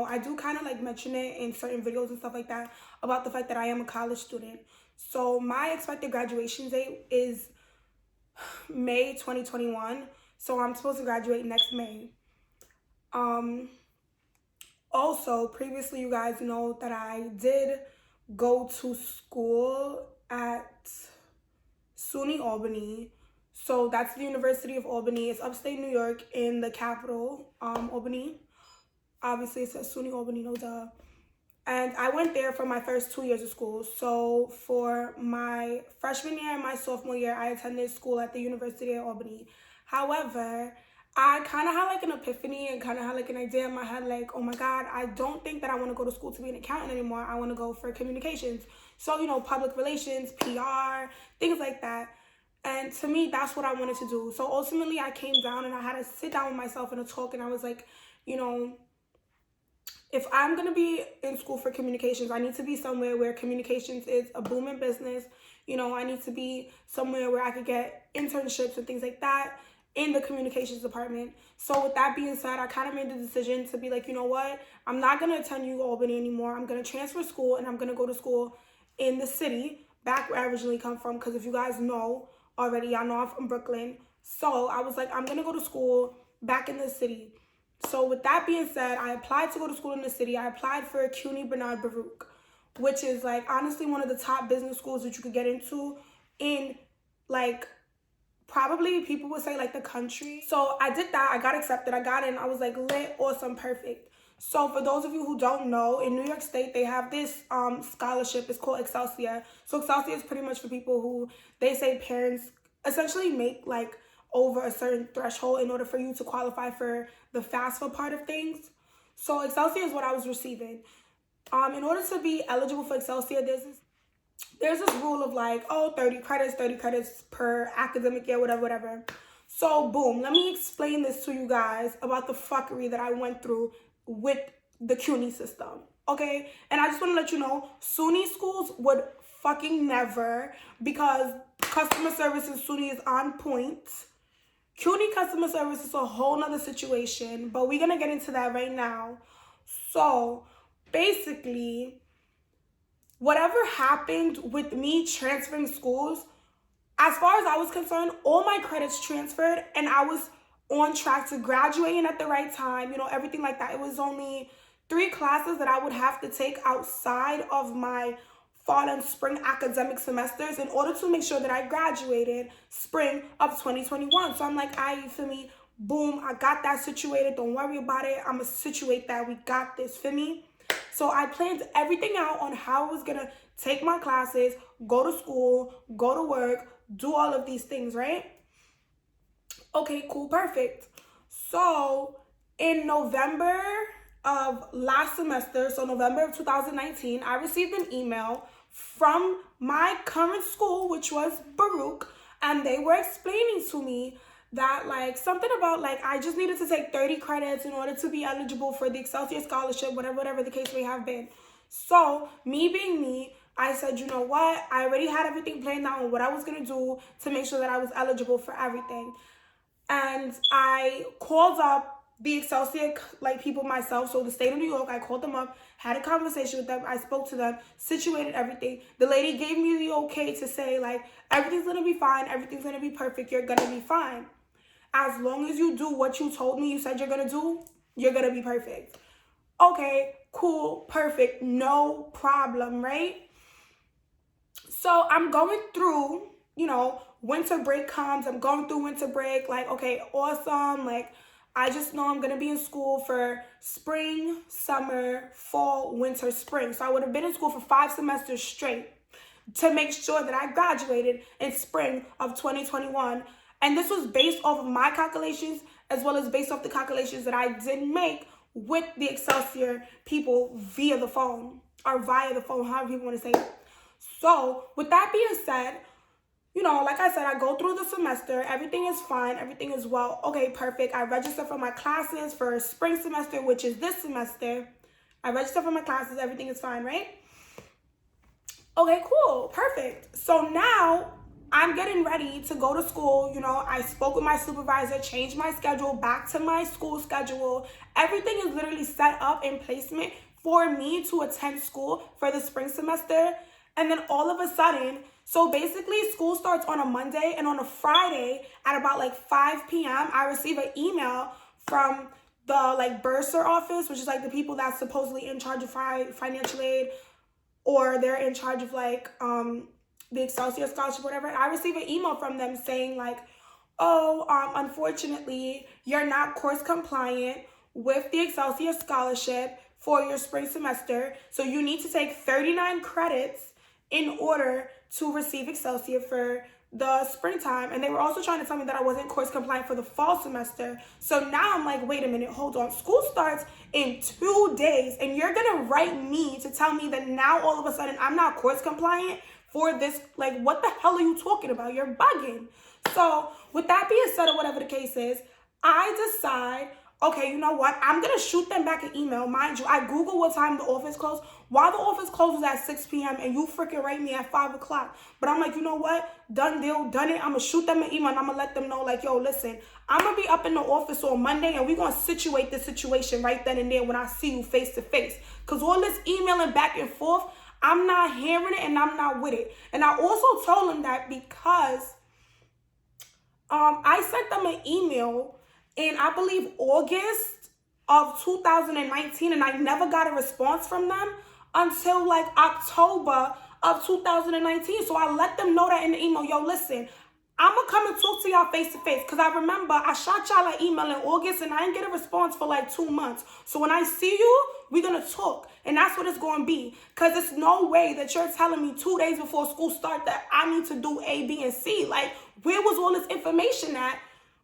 I do kind of like mention it in certain videos and stuff like that about the fact that I am a college student. So my expected graduation date is May 2021. So I'm supposed to graduate next May. Also, previously, you guys know that I did go to school at SUNY Albany. So that's the University of Albany. It's upstate New York in the capital, Albany. Obviously, it says SUNY Albany, no duh. And I went there for my first 2 years of school. So for my freshman year and my sophomore year, I attended school at the University of Albany. However, I kind of had like an epiphany and kind of had like an idea in my head, like, oh my God, I don't think that I want to go to school to be an accountant anymore. I want to go for communications. So, public relations, PR, things like that. And to me, that's what I wanted to do. So ultimately, I came down and I had to sit down with myself in a talk, and I was like, if I'm going to be in school for communications, I need to be somewhere where communications is a booming business. I need to be somewhere where I could get internships and things like that in the communications department. So with that being said, I kind of made the decision to be like, you know what? I'm not going to attend U Albany anymore. I'm going to transfer school, and I'm going to go to school in the city, back where I originally come from. Because if you guys know already, y'all know I'm from Brooklyn. So I was like, I'm going to go to school back in the city. So with that being said, I applied to go to school in the city. I applied for CUNY Bernard Baruch, which is like honestly one of the top business schools that you could get into in like probably people would say like the country. So I did that. I got accepted. I got in. I was like lit, awesome, perfect. So for those of you who don't know, in New York State, they have this scholarship. It's called Excelsior. So Excelsior is pretty much for people who they say parents essentially make like over a certain threshold in order for you to qualify for the FAFSA part of things. So Excelsior is what I was receiving. In order to be eligible for Excelsior, there's this rule of like, 30 credits per academic year, whatever. So boom, let me explain this to you guys about the fuckery that I went through with the CUNY system, okay? And I just want to let you know, SUNY schools would fucking never, because customer service in SUNY is on point. CUNY customer service is a whole nother situation, but we're going to get into that right now. So basically, whatever happened with me transferring schools, as far as I was concerned, all my credits transferred and I was on track to graduating at the right time, everything like that. It was only 3 classes that I would have to take outside of my fall and spring academic semesters in order to make sure that I graduated spring of 2021. So I'm like, you feel me? Boom, I got that situated. Don't worry about it. I'm going to situate that. We got this, feel me? So I planned everything out on how I was going to take my classes, go to school, go to work, do all of these things, right? Okay, cool, perfect. So in November of last semester, so November of 2019, I received an email from my current school, which was Baruch, and they were explaining to me that like something about like I just needed to take 30 credits in order to be eligible for the Excelsior scholarship, whatever the case may have been. So me being me, I said, you know what? I already had everything planned out on what I was going to do to make sure that I was eligible for everything. And I called up the Excelsior people myself. So the state of New York, I called them up, had a conversation with them. I spoke to them, situated everything. The lady gave me the okay to say like, everything's going to be fine. Everything's going to be perfect. You're going to be fine. As long as you do what you told me you said you're going to do, you're going to be perfect. Okay, cool, perfect, no problem, right? So I'm going through, winter break comes. I'm going through winter break. Like, okay, awesome. Like, I just know I'm going to be in school for spring, summer, fall, winter, spring. So I would have been in school for 5 semesters straight to make sure that I graduated in spring of 2021. And this was based off of my calculations as well as based off the calculations that I did make with the Excelsior people via the phone or via the phone, however you want to say it. So with that being said, like I said, I go through the semester. Everything is fine. Everything is well. Okay, perfect. I register for my classes for spring semester, which is this semester. I register for my classes. Everything is fine, right? Okay, cool. Perfect. So now I'm getting ready to go to school. You know, I spoke with my supervisor, changed my schedule back to my school schedule. Everything is literally set up in placement for me to attend school for the spring semester. And then all of a sudden, so basically school starts on a Monday, and on a Friday at about like 5 p.m., I receive an email from the like bursar office, which is like the people that's supposedly in charge of financial aid, or they're in charge of like the Excelsior Scholarship, whatever. I receive an email from them saying like, oh, unfortunately, you're not course compliant with the Excelsior Scholarship for your spring semester. So you need to take 39 credits in order to receive Excelsior for the springtime. And they were also trying to tell me that I wasn't course compliant for the fall semester. So now I'm like, wait a minute, hold on. School starts in 2 days, and you're gonna write me to tell me that now all of a sudden I'm not course compliant for this? Like, what the hell are you talking about? You're bugging. So with that being said, or whatever the case is, I decide, okay, you know what? I'm going to shoot them back an email. Mind you, I Google what time the office closed. While the office closes at 6 p.m. and you freaking write me at 5 o'clock. But I'm like, you know what? Done deal, done it. I'm going to shoot them an email and I'm going to let them know, like, yo, listen, I'm going to be up in the office on Monday and we're going to situate the situation right then and there when I see you face to face. Because all this emailing back and forth, I'm not hearing it and I'm not with it. And I also told them that because I sent them an email in, I believe, August of 2019, and I never got a response from them until like October of 2019. So I let them know that in the email, yo, listen, I'm going to come and talk to y'all face to face. Because I remember I shot y'all an email in August and I didn't get a response for like 2 months. So when I see you, we're going to talk. And that's what it's going to be. Because it's no way that you're telling me 2 days before school start that I need to do A, B, and C. Like, where was all this information at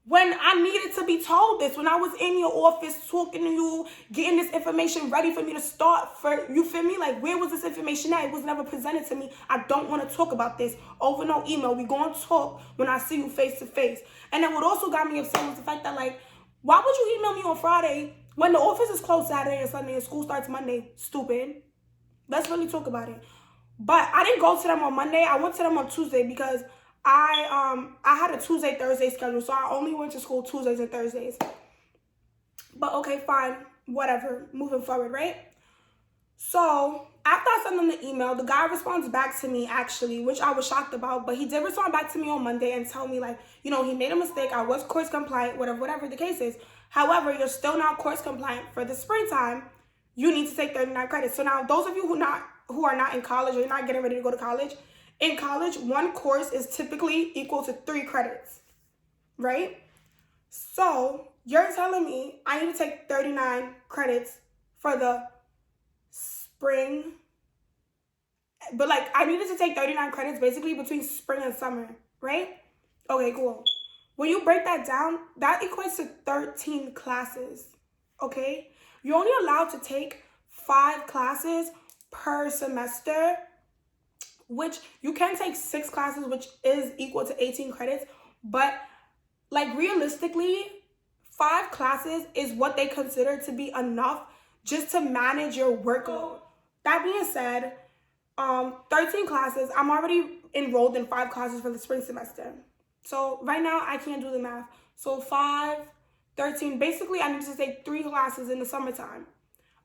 when I needed to be told this? When I was in your office talking to you, getting this information ready for me to start for, you feel me? Like, where was this information at? It was never presented to me. I don't want to talk about this over no email. We going to talk when I see you face to face. And then what also got me upset was the fact that, like, why would you email me on Friday when the office is closed Saturday and Sunday and school starts Monday? Stupid. Let's really talk about it. But I didn't go to them on Monday. I went to them on Tuesday because I had a Tuesday, Thursday schedule. So I only went to school Tuesdays and Thursdays. But okay, fine. Whatever. Moving forward, right? So after I sent them the email, the guy responds back to me, actually, which I was shocked about. But he did respond back to me on Monday and tell me, like, you know, he made a mistake. I was course compliant, whatever the case is. However, you're still not course compliant for the springtime. You need to take 39 credits. So now those of you who are not in college or you're not getting ready to go to college, in college, one course is typically equal to 3 credits, right? So you're telling me I need to take 39 credits for the spring, but like I needed to take 39 credits basically between spring and summer, right? Okay, cool. When you break that down, that equates to 13 classes, okay? You're only allowed to take 5 classes per semester, which you can take 6 classes, which is equal to 18 credits. But like realistically, 5 classes is what they consider to be enough just to manage your workload. That being said, 13 classes, I'm already enrolled in 5 classes for the spring semester. So right now I can't do the math. So 5, 13, basically I need to take 3 classes in the summertime.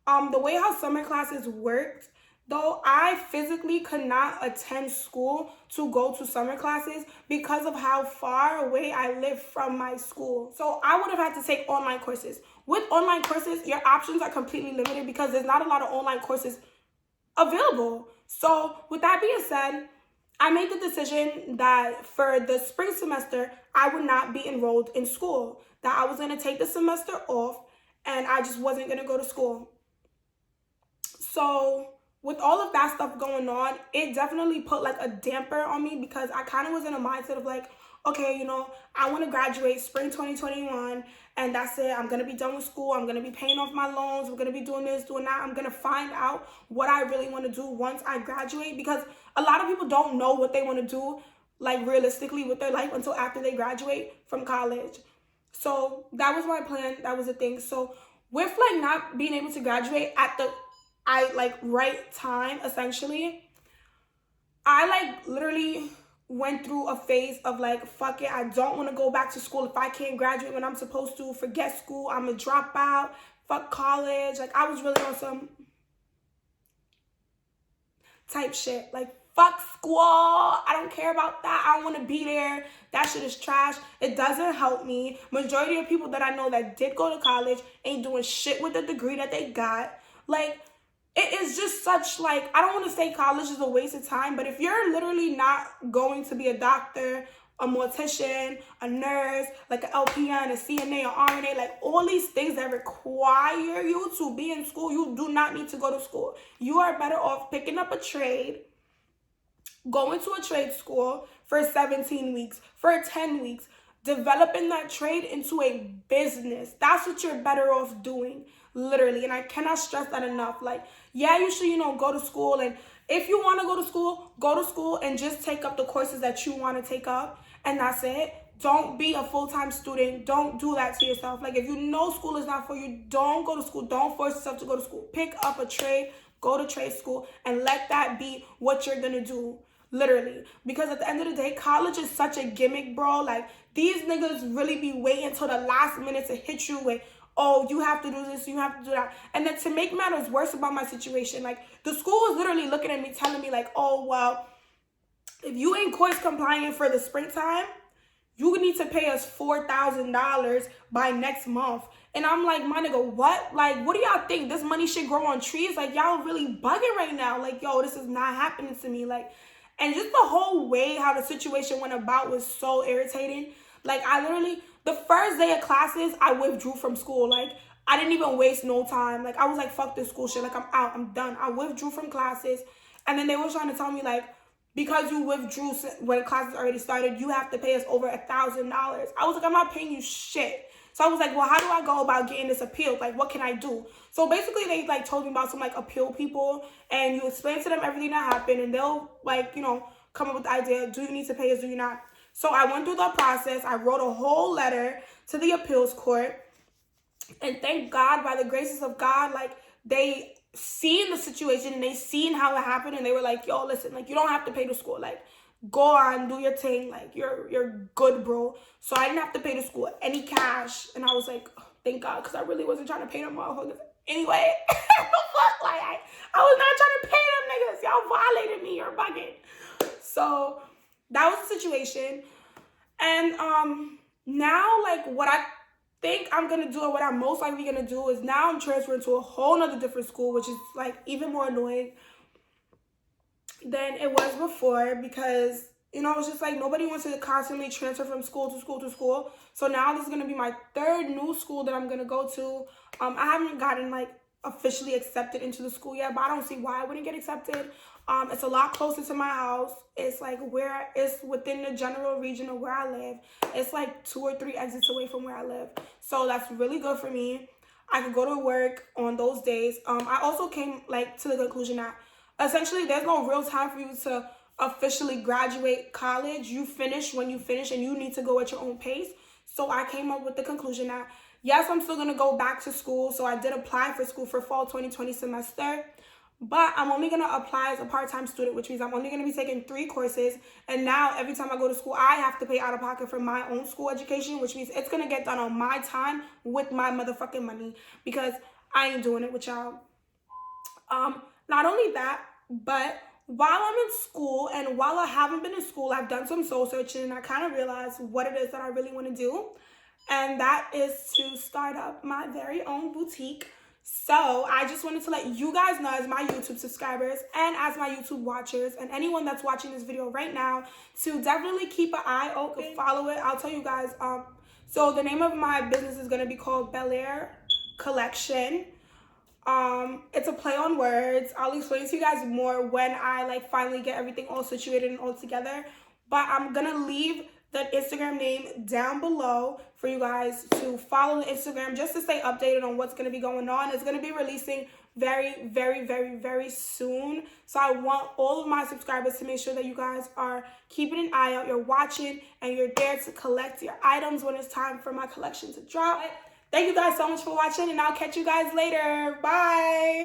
The way how summer classes worked, though, I physically could not attend school to go to summer classes because of how far away I live from my school. So I would have had to take online courses. With online courses, your options are completely limited because there's not a lot of online courses available. So with that being said, I made the decision that for the spring semester, I would not be enrolled in school, that I was going to take the semester off and I just wasn't going to go to school. So with all of that stuff going on, it definitely put like a damper on me because I kind of was in a mindset of like, okay, you know, I want to graduate spring 2021 and that's it. I'm going to be done with school. I'm going to be paying off my loans. We're going to be doing this, doing that. I'm going to find out what I really want to do once I graduate because a lot of people don't know what they want to do, like realistically with their life until after they graduate from college. So that was my plan. That was the thing. So with like not being able to graduate at the right time, essentially, I like literally went through a phase of like, fuck it, I don't want to go back to school. If I can't graduate when I'm supposed to, forget school, I'm a dropout, fuck college. Like, I was really on some type shit. Like, fuck school, I don't care about that, I don't want to be there, that shit is trash, it doesn't help me. Majority of people that I know that did go to college ain't doing shit with the degree that they got. Like, it is just such, like, I don't want to say college is a waste of time, but if you're literally not going to be a doctor, a mortician, a nurse, like an LPN, a CNA, or RNA, like all these things that require you to be in school, you do not need to go to school. You are better off picking up a trade, going to a trade school for 17 weeks, for 10 weeks, developing that trade into a business. That's what you're better off doing, literally. And I cannot stress that enough. Like, yeah, you should, go to school. And if you want to go to school and just take up the courses that you want to take up. And that's it. Don't be a full-time student. Don't do that to yourself. Like, if you know school is not for you, don't go to school. Don't force yourself to go to school. Pick up a trade, go to trade school, and let that be what you're going to do. Literally. Because at the end of the day, college is such a gimmick, bro. Like, these niggas really be waiting until the last minute to hit you with, oh, you have to do this, you have to do that. And then to make matters worse about my situation, like, the school was literally looking at me, telling me, like, oh, well, if you ain't course compliant for the springtime, you need to pay us $4,000 by next month. And I'm like, my nigga, what? Like, what do y'all think? This money should grow on trees? Like, y'all really bugging right now. Like, yo, this is not happening to me. Like, and just the whole way how the situation went about was so irritating. Like, I literally, the first day of classes, I withdrew from school. Like, I didn't even waste no time. Like, I was like, fuck this school shit. Like, I'm out. I'm done. I withdrew from classes. And then they were trying to tell me, like, because you withdrew when classes already started, you have to pay us over $1,000. I was like, I'm not paying you shit. So I was like, well, how do I go about getting this appealed? Like, what can I do? So basically, they, like, told me about some, like, appeal people. And you explain to them everything that happened. And they'll, like, come up with the idea, do you need to pay us, do you not? So I went through the process. I wrote a whole letter to the appeals court. And thank God, by the graces of God, like, they seen the situation and they seen how it happened. And they were like, yo, listen, like, you don't have to pay the school. Like, go on, do your thing. Like, you're good, bro. So I didn't have to pay the school any cash. And I was like, oh, thank God, because I really wasn't trying to pay them motherfuckers. Anyway, like, I was not trying to pay them niggas. Y'all violated me. You're bugging. So that was the situation. And now, like, what I think I'm going to do, or what I'm most likely going to do, is now I'm transferring to a whole nother different school, which is, like, even more annoying than it was before, because, it's just like nobody wants to constantly transfer from school to school to school. So now this is going to be my third new school that I'm going to go to. I haven't gotten, like, officially accepted into the school yet, but I don't see why I wouldn't get accepted. It's a lot closer to my house. It's like it's within the general region of where I live. It's like 2 or 3 exits away from where I live. So that's really good for me. I could go to work on those days. I also came, like, to the conclusion that essentially there's no real time for you to officially graduate college. You finish when you finish, and you need to go at your own pace. So I came up with the conclusion that, yes, I'm still going to go back to school. So I did apply for school for fall 2020 semester. But I'm only going to apply as a part-time student, which means I'm only going to be taking 3 courses. And now every time I go to school, I have to pay out of pocket for my own school education, which means it's going to get done on my time with my motherfucking money, because I ain't doing it with y'all. Not only that, but while I'm in school and while I haven't been in school, I've done some soul searching, and I kind of realized what it is that I really want to do. And that is to start up my very own boutique. So I just wanted to let you guys know, as my YouTube subscribers and as my YouTube watchers and anyone that's watching this video right now, to definitely keep an eye open, follow it. I'll tell you guys. So the name of my business is going to be called Bel Air Collection. It's a play on words. I'll explain to you guys more when I, like, finally get everything all situated and all together. But I'm going to leave the Instagram name down below for you guys to follow the Instagram, just to stay updated on what's going to be going on. It's going to be releasing very, very, very, very soon. So I want all of my subscribers to make sure that you guys are keeping an eye out. You're watching and you're there to collect your items when it's time for my collection to drop. Thank you guys so much for watching, and I'll catch you guys later. Bye.